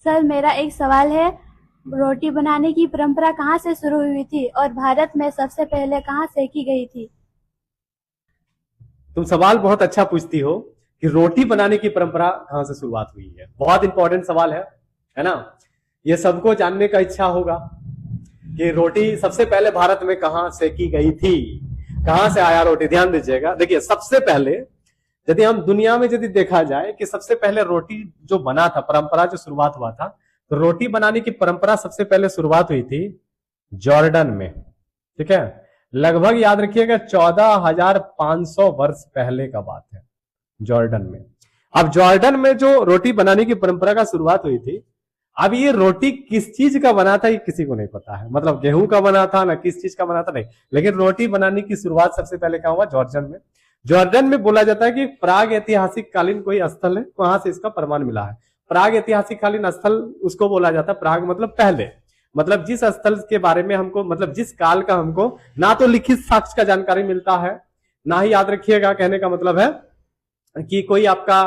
Sir, मेरा एक सवाल है। रोटी बनाने की परंपरा कहाँ से शुरू हुई थी और भारत में सबसे पहले कहाँ सेकी गई थी? तुम सवाल बहुत अच्छा पूछती हो कि रोटी बनाने की परंपरा कहां से शुरुआत हुई है। बहुत इंपॉर्टेंट सवाल है ना। ये सबको जानने का इच्छा होगा कि रोटी सबसे पहले भारत में कहां सेकी गई थी, कहां से आया रोटी। ध्यान दीजिएगा, देखिए सबसे पहले यदि हम दुनिया में यदि देखा जाए कि सबसे पहले रोटी जो बना था, परंपरा जो शुरुआत हुआ था, तो रोटी बनाने की परंपरा सबसे पहले शुरुआत हुई थी जॉर्डन में। ठीक है, लगभग याद रखिएगा 14,500 वर्ष पहले का बात है, जॉर्डन में। अब जॉर्डन में जो रोटी बनाने की परंपरा का शुरुआत हुई थी, अब ये रोटी किस चीज का बना था ये किसी को नहीं पता है। मतलब गेहूं का बना था ना किस चीज का बना था, नहीं। लेकिन रोटी बनाने की शुरुआत सबसे पहले कहां हुआ? जॉर्डन में। जॉर्डन में बोला जाता है कि प्राग ऐतिहासिक कालीन कोई स्थल है, वहां से इसका प्रमाण मिला है। प्राग ऐतिहासिक कालीन स्थल उसको बोला जाता है, प्राग मतलब पहले, मतलब जिस स्थल के बारे में हमको, मतलब जिस काल का हमको ना तो लिखित साक्ष्य का जानकारी मिलता है, ना ही याद रखिएगा कहने का मतलब है कि कोई आपका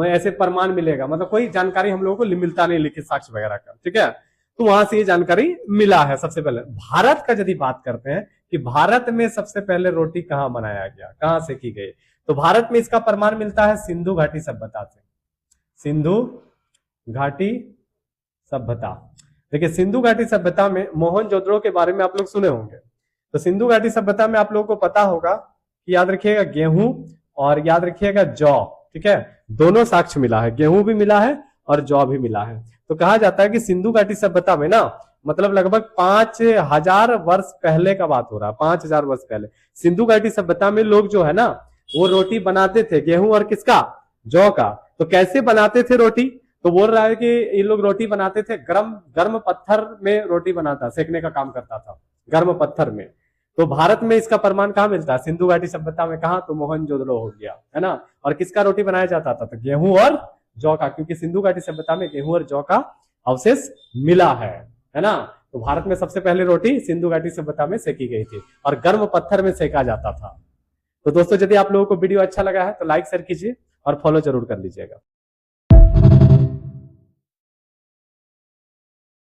ऐसे प्रमाण मिलेगा, मतलब कोई जानकारी हम लोगों को मिलता नहीं लिखित साक्ष्य वगैरह का। ठीक है, तो वहां से ये जानकारी मिला है। सबसे पहले भारत का यदि बात करते हैं कि भारत में सबसे पहले रोटी कहां बनाया गया, कहां से की गई, तो भारत में इसका प्रमाण मिलता है सिंधु घाटी सभ्यता से। सिंधु घाटी सभ्यता, देखिए सिंधु घाटी सभ्यता में मोहनजोदड़ो के बारे में आप लोग सुने होंगे। तो सिंधु घाटी सभ्यता में आप लोगों को पता होगा कि याद रखिएगा गेहूं और याद रखिएगा जौ, ठीक है, दोनों साक्ष्य मिला है, गेहूं भी मिला है और जौ भी मिला है। तो कहा जाता है कि सिंधु घाटी सभ्यता में ना, मतलब लगभग 5,000 वर्ष पहले का बात हो रहा है, 5,000 वर्ष पहले सिंधु घाटी सभ्यता में लोग जो है ना वो रोटी बनाते थे, गेहूं और किसका? जौ का। तो कैसे बनाते थे रोटी? तो बोल रहा है कि ये लोग रोटी बनाते थे गर्म पत्थर में रोटी बनाता, सेकने का काम करता था गर्म पत्थर में। तो भारत में इसका प्रमाण कहां मिलता है? सिंधु घाटी सभ्यता में। कहां? तो मोहनजोदड़ो हो गया, है ना। और किसका रोटी बनाया जाता था? तो गेहूं और जौ का, क्योंकि सिंधु घाटी सभ्यता में गेहूं और जौ का अवशेष मिला है ना। तो भारत में सबसे पहले रोटी सिंधु घाटी सभ्यता में सेकी गई थी और गर्म पत्थर में सेका जाता था। तो दोस्तों, यदि आप लोगों को वीडियो अच्छा लगा है तो लाइक शेयर कीजिए और फॉलो जरूर कर लीजिएगा।